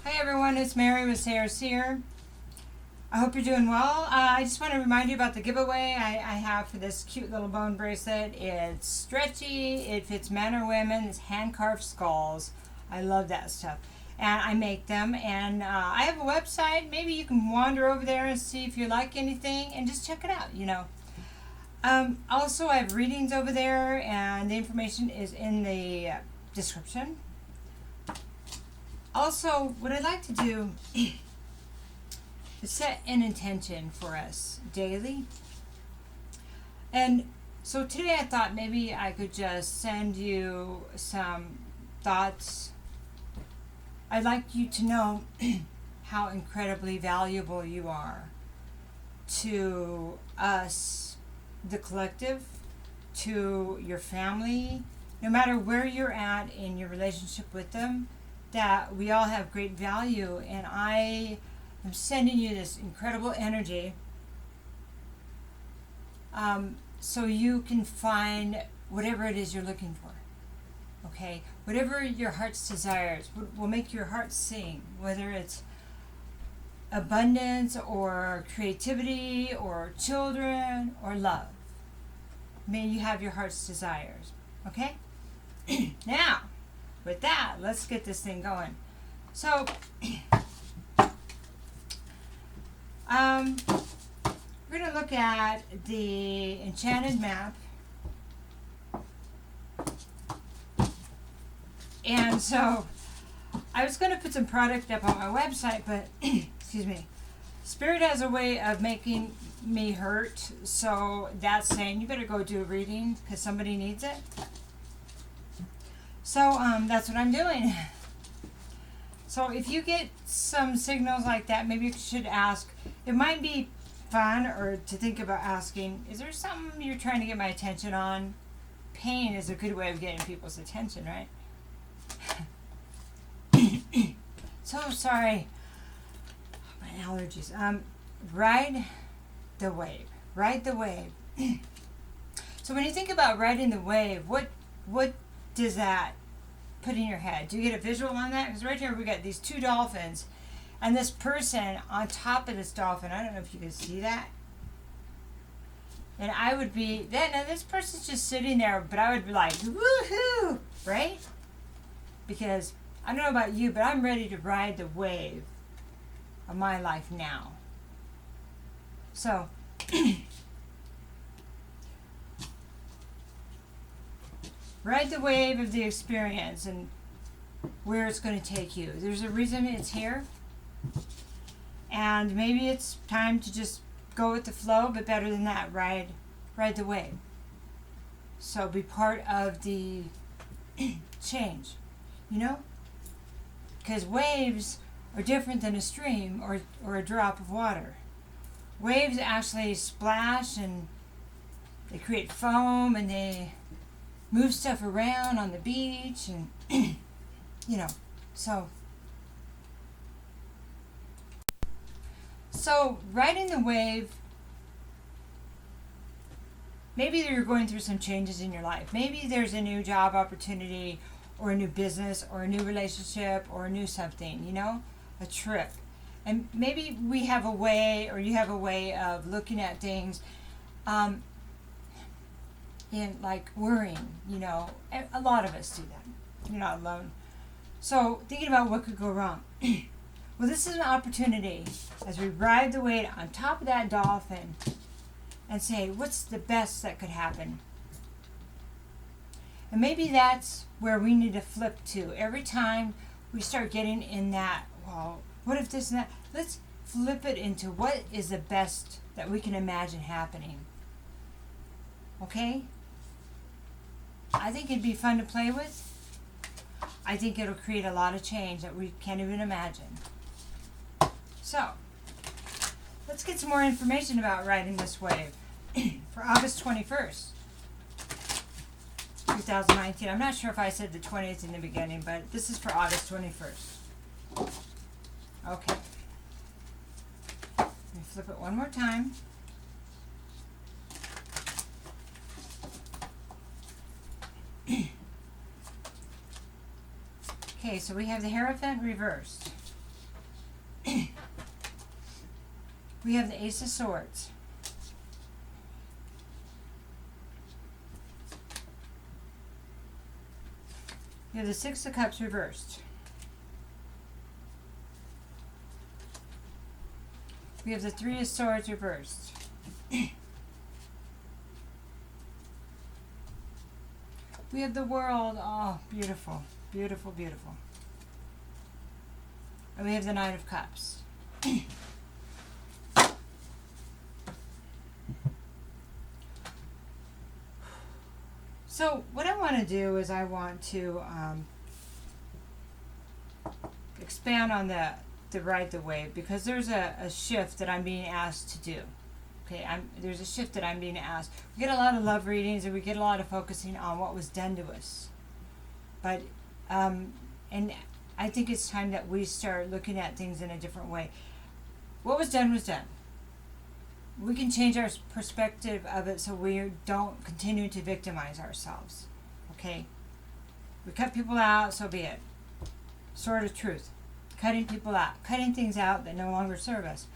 Hi everyone, it's Mary with Sayre Seer. I hope you're doing well. I just want to remind you about the giveaway I have for this cute little bone bracelet. It's stretchy, it fits men or women, it's hand-carved skulls. I love that stuff. And I make them, and I have a website. Maybe you can wander over there and see if you like anything and just check it out, you know. Also, I have readings over there, and the information is in the description. Also, what I'd like to do is set an intention for us daily. And so today I thought maybe I could just send you some thoughts. I'd like you to know how incredibly valuable you are to us, the collective, to your family, no matter where you're at in your relationship with them, that we all have great value. And I am sending you this incredible energy so you can find whatever it is you're looking for. Okay? Whatever your heart's desires will make your heart sing, whether it's abundance or creativity or children or love. May you have your heart's desires. Okay? Now, with that, let's get this thing going. So, we're going to look at the Enchanted map. And so, I was going to put some product up on my website, but, excuse me, Spirit has a way of making me hurt, so that's saying you better go do a reading because somebody needs it. So that's what I'm doing. So if you get some signals like that, maybe you should ask. It might be fun or to think about asking, is there something you're trying to get my attention on? Pain is a good way of getting people's attention, right? So sorry. My allergies. Ride the wave. Ride the wave. So when you think about riding the wave, what does that put in your head? Do you get a visual on that? Because right here we got these two dolphins and this person on top of this dolphin. I don't know if you can see that. And I would be, now this person's just sitting there, but I would be like, woohoo, right? Because I don't know about you, but I'm ready to ride the wave of my life now. So, ride the wave of the experience and where it's going to take you. There's a reason it's here. And maybe it's time to just go with the flow, but better than that, ride the wave. So be part of the change, you know? Because waves are different than a stream or a drop of water. Waves actually splash and they create foam and they move stuff around on the beach and you know, so riding the wave, maybe you're going through some changes in your life. Maybe there's a new job opportunity or a new business or a new relationship or a new something, you know, a trip. And maybe we have a way, or you have a way of looking at things in like worrying, you know. A lot of us do that. You're not alone. So thinking about what could go wrong. Well, this is an opportunity as we ride the wave on top of that dolphin and say, what's the best that could happen? And maybe that's where we need to flip to. Every time we start getting in that, well, what if this and that? Let's flip it into what is the best that we can imagine happening. Okay? I think it'd be fun to play with. I think it'll create a lot of change that we can't even imagine. So, let's get some more information about riding this wave for August 21st, 2019. I'm not sure if I said the 20th in the beginning, but this is for August 21st. Okay. Let me flip it one more time. Okay, so we have the Hierophant reversed. We have the Ace of Swords. We have the Six of Cups reversed. We have the Three of Swords reversed. We have the World. Oh, beautiful, beautiful, beautiful. And we have the Knight of Cups. So what I want to do is I want to expand on the ride the wave, because there's a shift that I'm being asked to do. Okay, there's a shift that I'm being asked. We get a lot of love readings, and we get a lot of focusing on what was done to us. But, and I think it's time that we start looking at things in a different way. What was done was done. We can change our perspective of it so we don't continue to victimize ourselves. Okay? We cut people out, so be it. Sword of truth. Cutting people out. Cutting things out that no longer serve us.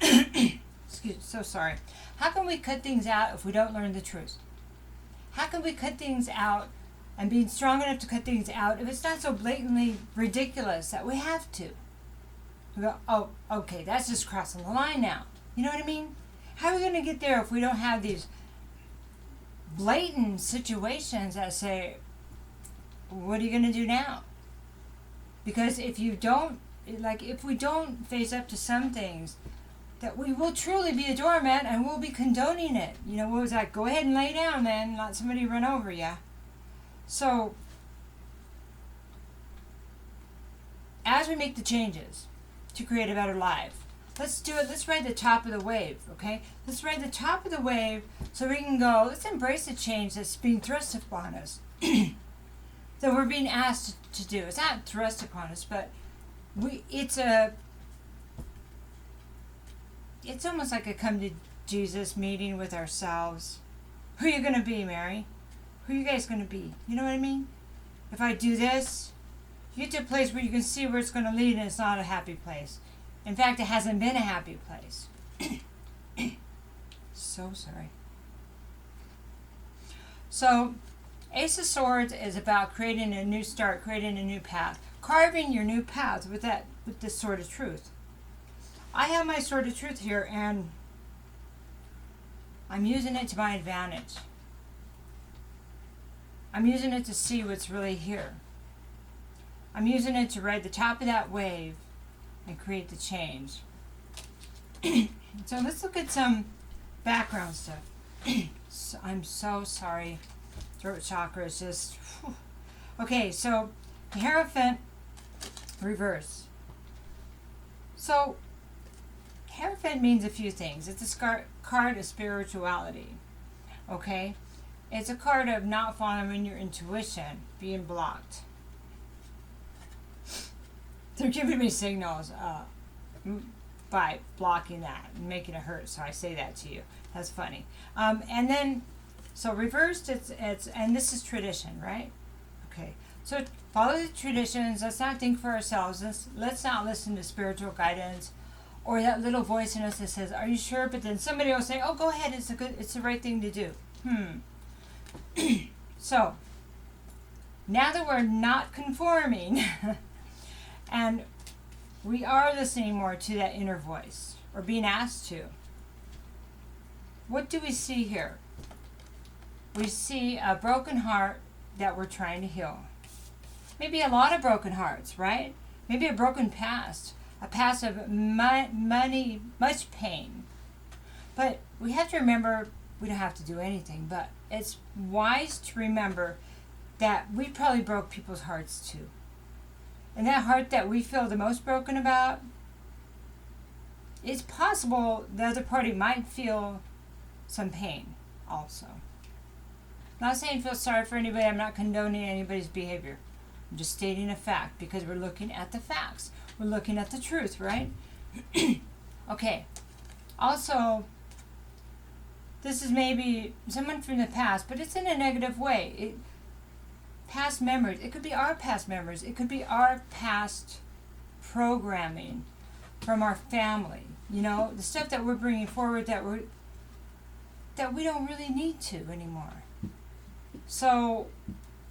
Excuse me, so sorry. How can we cut things out if we don't learn the truth? How can we cut things out and be strong enough to cut things out if it's not so blatantly ridiculous that we have to? We go, oh, okay, that's just crossing the line now. You know what I mean? How are we going to get there if we don't have these blatant situations that say, what are you going to do now? Because if you don't, if we don't face up to some things, that we will truly be a doormat and we'll be condoning it. You know, what was that? Go ahead and lay down, man. Let somebody run over you. So, as we make the changes to create a better life, let's do it. Let's ride the top of the wave, okay? Let's ride the top of the wave so we can go, let's embrace the change that's being thrust upon us. That we're being asked to do. It's not thrust upon us, but it's almost like a come to Jesus meeting with ourselves. Who are you going to be, Mary? Who are you guys going to be? You know what I mean? If I do this, you get to a place where you can see where it's going to lead, and it's not a happy place. In fact, it hasn't been a happy place. So sorry. So, Ace of Swords is about creating a new start, creating a new path, carving your new path with this Sword of Truth. I have my Sword of Truth here, and I'm using it to my advantage. I'm using it to see what's really here. I'm using it to ride the top of that wave and create the change. So let's look at some background stuff. So, I'm so sorry. Throat chakra is just... Whew. Okay, so the Hierophant reverse. So Hierophant means a few things. It's a card of spirituality. Okay? It's a card of not following your intuition, being blocked. They're giving me signals by blocking that and making it hurt, so I say that to you. That's funny. And then, so reversed, it's and this is tradition, right? Okay. So follow the traditions. Let's not think for ourselves. Let's not listen to spiritual guidance or that little voice in us that says, "Are you sure?" But then somebody will say, "Oh, go ahead. It's the right thing to do." So now that we're not conforming, and we are listening more to that inner voice, or being asked to, what do we see here? We see a broken heart that we're trying to heal. Maybe a lot of broken hearts, right? Maybe a broken past, a past of much pain. But we have to remember, we don't have to do anything, but it's wise to remember that we probably broke people's hearts too. And that heart that we feel the most broken about, it's possible the other party might feel some pain also. I'm not saying feel sorry for anybody. I'm not condoning anybody's behavior. I'm just stating a fact because we're looking at the facts. We're looking at the truth, right? Okay. Also, this is maybe someone from the past, but it's in a negative way. Past memories. It could be our past memories. It could be our past programming from our family. You know, the stuff that we're bringing forward that we don't really need to anymore. So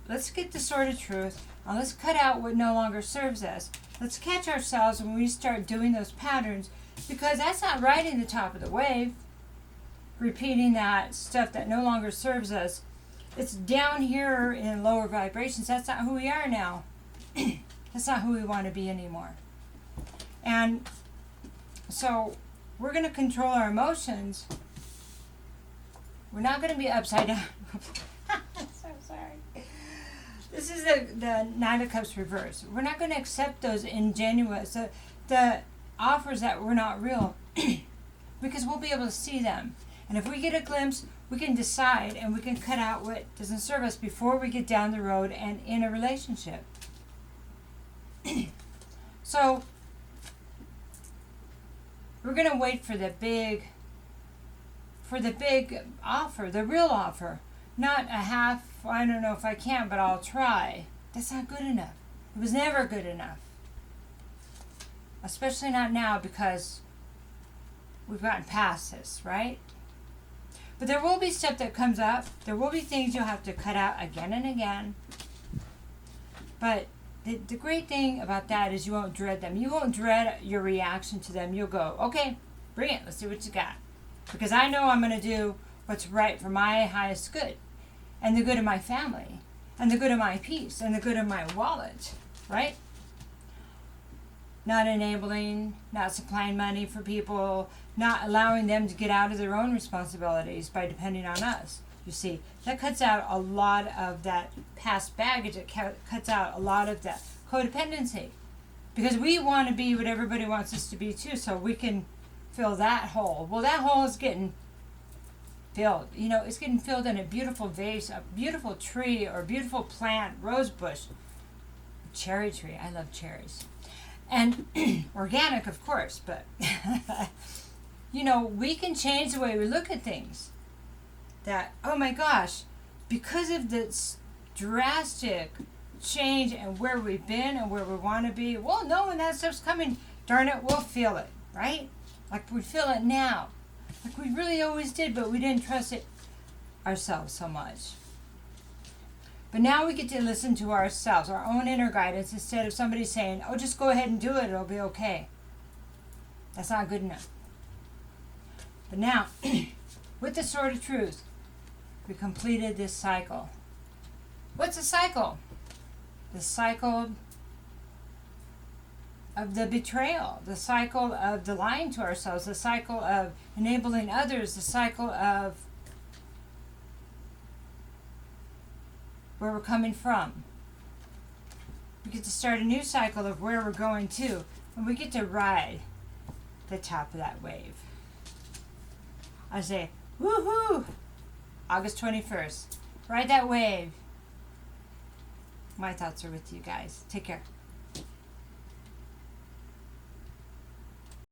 let's get the sword of truth, and let's cut out what no longer serves us. Let's catch ourselves when we start doing those patterns, because that's not riding the top of the wave, repeating that stuff that no longer serves us. It's down here in lower vibrations. That's not who we are now. That's not who we want to be anymore. And so we're going to control our emotions. We're not going to be upside down. So sorry. This is the Nine of Cups reverse. We're not going to accept those ingenuous, the offers that were not real, because we'll be able to see them. And if we get a glimpse, we can decide and we can cut out what doesn't serve us before we get down the road and in a relationship. So we're going to wait for the big offer, the real offer. Not a half, I don't know if I can, but I'll try. That's not good enough. It was never good enough. Especially not now, because we've gotten past this, right? But there will be stuff that comes up. There will be things you'll have to cut out again and again. But the great thing about that is you won't dread them. You won't dread your reaction to them. You'll go, okay, bring it. Let's see what you got. Because I know I'm going to do what's right for my highest good, and the good of my family, and the good of my peace, and the good of my wallet, right? Not enabling, not supplying money for people, not allowing them to get out of their own responsibilities by depending on us. You see, that cuts out a lot of that past baggage. It cuts out a lot of that codependency. Because we want to be what everybody wants us to be too, so we can fill that hole. Well, that hole is getting filled. You know, it's getting filled in a beautiful vase, a beautiful tree, or a beautiful plant, rose bush, cherry tree. I love cherries. And organic, of course, but you know, we can change the way we look at things. That, oh my gosh, because of this drastic change and where we've been and where we want to be, we'll know when that stuff's coming. Darn it, we'll feel it, right? Like we feel it now. Like we really always did, but we didn't trust it ourselves so much. But now we get to listen to ourselves, our own inner guidance, instead of somebody saying, oh, just go ahead and do it, it'll be okay. That's not good enough. But now, with the Sword of Truth, we completed this cycle. What's a cycle? The cycle of the betrayal, the cycle of the lying to ourselves, the cycle of enabling others, the cycle of where we're coming from. We get to start a new cycle of where we're going to, and we get to ride the top of that wave. I say, woohoo! August 21st. Ride that wave. My thoughts are with you guys. Take care.